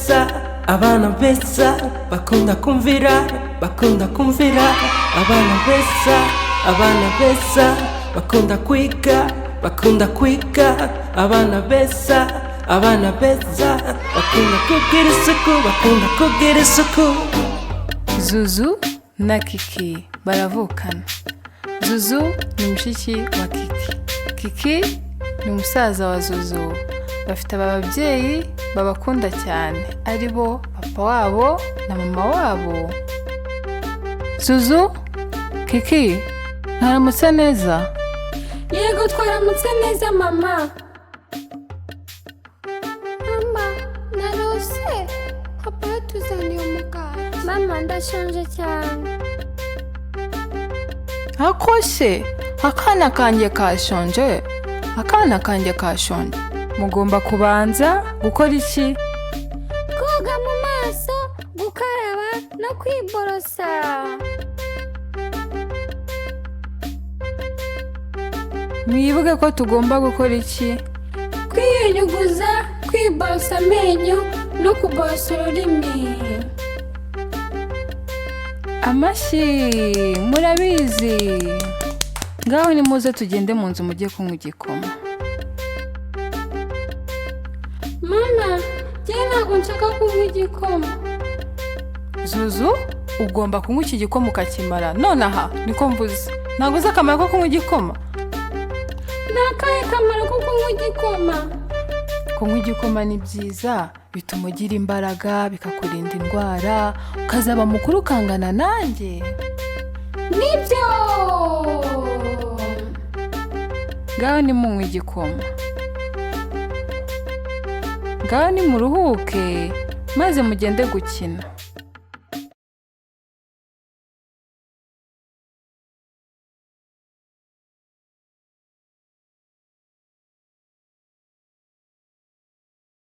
beza, abana beza, bakunda kumvira, bakunda kumvira. Abana beza, abana beza, bakunda kwiga, bakunda kwiga. Abana beza, abana beza, bakunda kugira isuku, bakunda kugira isuku. Zuzu na Kiki baravukana. Zuzu ni mushiki wa Kiki. Kiki ni umusaza wa Zuzu. Bafite ababyeyi babakunda cyane, ari bo papa wabo na mama wabo. Zuzu, Kiki, mwaramutse neza? Yego twaramutse neza mama. Mama, narose papa yatuzaniye umugati. Mama ndashonje cyane. Akose, akana kanjye kashonje. Akana kanjye kashonje. Mugomba kubanza gukora iki? Koga mu maso, gukaraba no kwiborosa. Mwibuke ko tugomba gukora iki? Kwiyunyuguza, kwiborosa amenyo no kuborosa ururimi. Amashyi, murabizi. Ngaho nimuze tugende mu nzu mujye kunywa igikoma. Mama, njye ntabwo nshaka kunywa igikoma. Zuzu, ugomba kunywa iki gikoma ukakimara. Nonaha niko mvuze. Ntabwo uzi akamaro ko kunywa igikoma? Ni akahe kamaro ko kunywa igikoma? Kunywa igikoma ni byiza, bituma ugira imbaraga, bikakurinda indwara, ukazaba mukuru ukangana nanjye. Nibyo! Ngaho nimunywe igikoma. Ngaho nimuruhuke, maze mugende gukina.